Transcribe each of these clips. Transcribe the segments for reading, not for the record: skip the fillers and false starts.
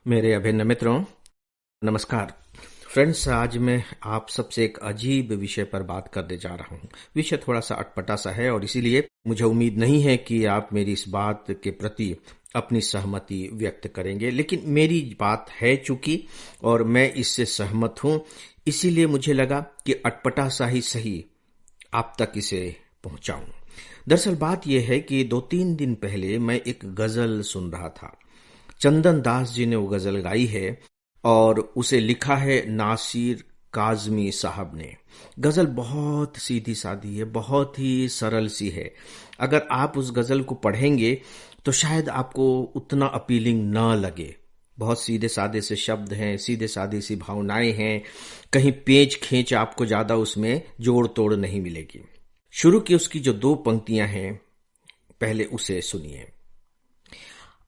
मेरे अभिन्न मित्रों, नमस्कार। फ्रेंड्स, आज मैं आप सबसे एक अजीब विषय पर बात करने जा रहा हूं। विषय थोड़ा सा अटपटा सा है और इसीलिए मुझे उम्मीद नहीं है कि आप मेरी इस बात के प्रति अपनी सहमति व्यक्त करेंगे, लेकिन मेरी बात है चूंकि और मैं इससे सहमत हूं, इसीलिए मुझे लगा कि अटपटा सा ही सही आप तक इसे पहुंचाऊं। दरअसल बात यह है कि 2-3 दिन पहले मैं एक गजल सुन रहा था। चंदन दास जी ने वो गजल गाई है और उसे लिखा है नासिर काजमी साहब ने। गजल बहुत सीधी सादी है, बहुत ही सरल सी है। अगर आप उस गजल को पढ़ेंगे तो शायद आपको उतना अपीलिंग न लगे। बहुत सीधे सादे से शब्द हैं, सीधे सादी सी भावनाएं हैं, कहीं पेच खींच आपको ज्यादा उसमें जोड़ तोड़ नहीं मिलेगी। शुरू की उसकी जो 2 पंक्तियां हैं, पहले उसे सुनिए।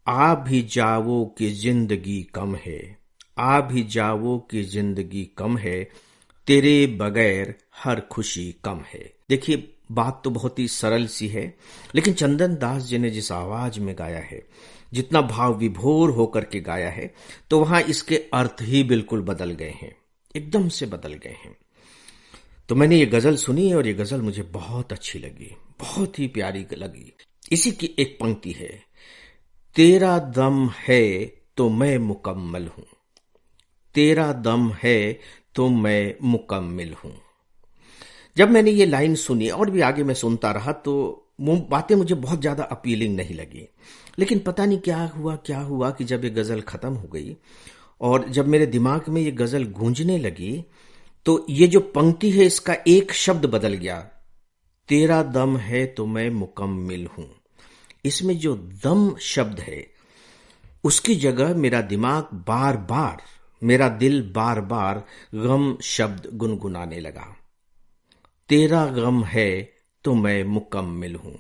आ भी जावो कि जिंदगी कम है, आ भी जावो कि जिंदगी कम है, तेरे बगैर हर खुशी कम है। देखिए, बात तो बहुत ही सरल सी है, लेकिन चंदन दास जी ने जिस आवाज में गाया है, जितना भाव विभोर होकर के गाया है, तो वहां इसके अर्थ ही बिल्कुल बदल गए हैं, एकदम से बदल गए हैं। तो मैंने ये गजल सुनी और ये गजल मुझे बहुत अच्छी लगी, बहुत ही प्यारी लगी। इसी की एक पंक्ति है, तेरा दम है तो मैं मुकम्मल हूं, तेरा दम है तो मैं मुकम्मिल हूं। जब मैंने ये लाइन सुनी और भी आगे मैं सुनता रहा तो बातें मुझे बहुत ज्यादा अपीलिंग नहीं लगी, लेकिन पता नहीं क्या हुआ कि जब ये गजल खत्म हो गई और जब मेरे दिमाग में ये गजल गूंजने लगी तो ये जो पंक्ति है इसका एक शब्द बदल गया। तेरा दम है तो मैं मुकम्मिल हूं। इसमें जो दम शब्द है उसकी जगह मेरा दिमाग बार बार, मेरा दिल बार बार गम शब्द गुनगुनाने लगा। तेरा गम है तो मैं मुकम्मिल हूं।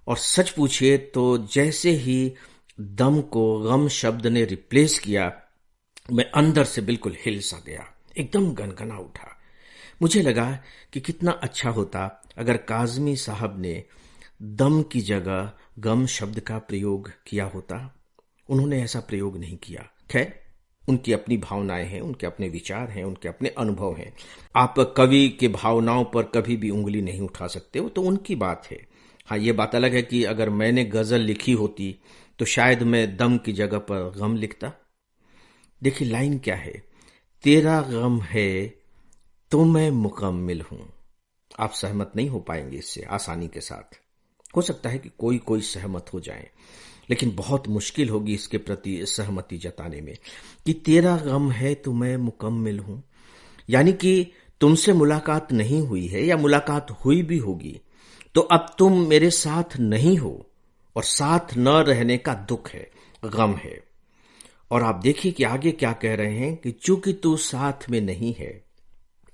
और सच पूछिए तो जैसे ही दम को गम शब्द ने रिप्लेस किया, मैं अंदर से बिल्कुल हिल सा गया, एकदम गनगना उठा। मुझे लगा कि कितना अच्छा होता अगर काजमी साहब ने दम की जगह गम शब्द का प्रयोग किया होता। उन्होंने ऐसा प्रयोग नहीं किया। खैर, उनकी अपनी भावनाएं हैं, उनके अपने विचार हैं, उनके अपने अनुभव हैं। आप कवि के भावनाओं पर कभी भी उंगली नहीं उठा सकते हो, तो उनकी बात है। हाँ, ये बात अलग है कि अगर मैंने गजल लिखी होती तो शायद मैं दम की जगह पर गम लिखता। देखिए लाइन क्या है, तेरा गम है तो मैं मुकम्मिल हूं। आप सहमत नहीं हो पाएंगे इससे आसानी के साथ। हो सकता है कि कोई कोई सहमत हो जाए, लेकिन बहुत मुश्किल होगी इसके प्रति सहमति जताने में कि तेरा गम है तो मैं मुकम्मिल हूं। यानी कि तुमसे मुलाकात नहीं हुई है या मुलाकात हुई भी होगी तो अब तुम मेरे साथ नहीं हो और साथ न रहने का दुख है, गम है। और आप देखिए कि आगे क्या कह रहे हैं कि चूंकि तू साथ में नहीं है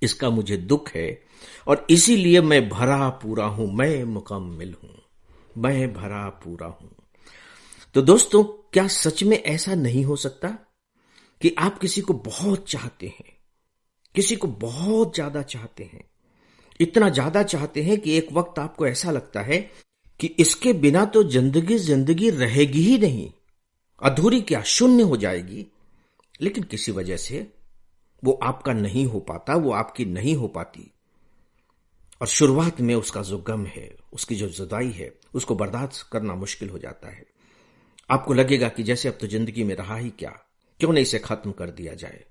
इसका मुझे दुख है और इसीलिए मैं भरा पूरा हूं, मैं मुकम्मिल हूं, मैं भरा पूरा हूं। तो दोस्तों, क्या सच में ऐसा नहीं हो सकता कि आप किसी को बहुत चाहते हैं, किसी को बहुत ज्यादा चाहते हैं, इतना ज्यादा चाहते हैं कि एक वक्त आपको ऐसा लगता है कि इसके बिना तो जिंदगी जिंदगी रहेगी ही नहीं, अधूरी क्या, शून्य हो जाएगी। लेकिन किसी वजह से वो आपका नहीं हो पाता, वो आपकी नहीं हो पाती और शुरुआत में उसका जो गम है, उसकी जो जुदाई है, उसको बर्दाश्त करना मुश्किल हो जाता है। आपको लगेगा कि जैसे अब तो जिंदगी में रहा ही क्या, क्यों नहीं इसे खत्म कर दिया जाए।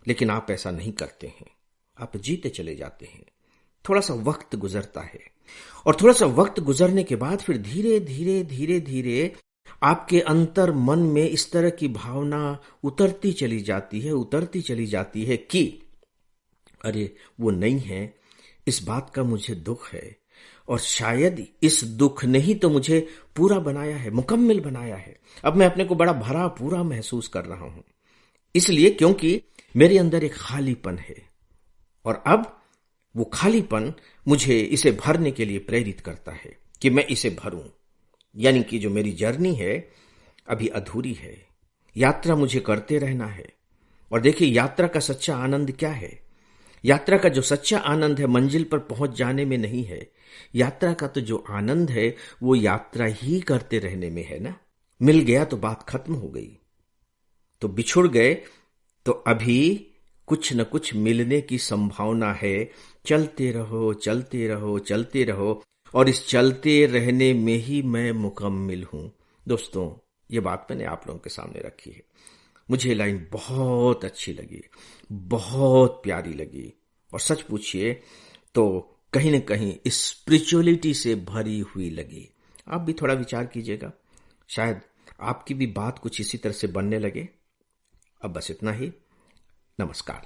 लेकिन आप ऐसा नहीं करते हैं, आप जीते चले जाते हैं। थोड़ा सा वक्त गुजरता है और थोड़ा सा वक्त गुजरने के बाद फिर धीरे धीरे धीरे धीरे आपके अंतर मन में इस तरह की भावना उतरती चली जाती है कि अरे वो नहीं है, इस बात का मुझे दुख है और शायद इस दुख ने ही तो मुझे पूरा बनाया है, मुकम्मिल बनाया है। अब मैं अपने को बड़ा भरा पूरा महसूस कर रहा हूं, इसलिए क्योंकि मेरे अंदर एक खालीपन है और अब वो खालीपन मुझे इसे भरने के लिए प्रेरित करता है कि मैं इसे भरूं। यानी कि जो मेरी जर्नी है अभी अधूरी है, यात्रा मुझे करते रहना है। और देखिए, यात्रा का सच्चा आनंद क्या है? यात्रा का जो सच्चा आनंद है मंजिल पर पहुंच जाने में नहीं है। यात्रा का तो जो आनंद है वो यात्रा ही करते रहने में है ना। मिल गया तो बात खत्म हो गई। तो बिछुड़ गए तो अभी कुछ न कुछ मिलने की संभावना है। चलते रहो, चलते रहो, चलते रहो, और इस चलते रहने में ही मैं मुकम्मिल हूं। दोस्तों, ये बात मैंने आप लोगों के सामने रखी है। मुझे ये लाइन बहुत अच्छी लगी, बहुत प्यारी लगी, और सच पूछिए तो कहीं न कहीं स्पिरिचुअलिटी से भरी हुई लगी। आप भी थोड़ा विचार कीजिएगा, शायद आपकी भी बात कुछ इसी तरह से बनने लगे। अब बस इतना ही। नमस्कार।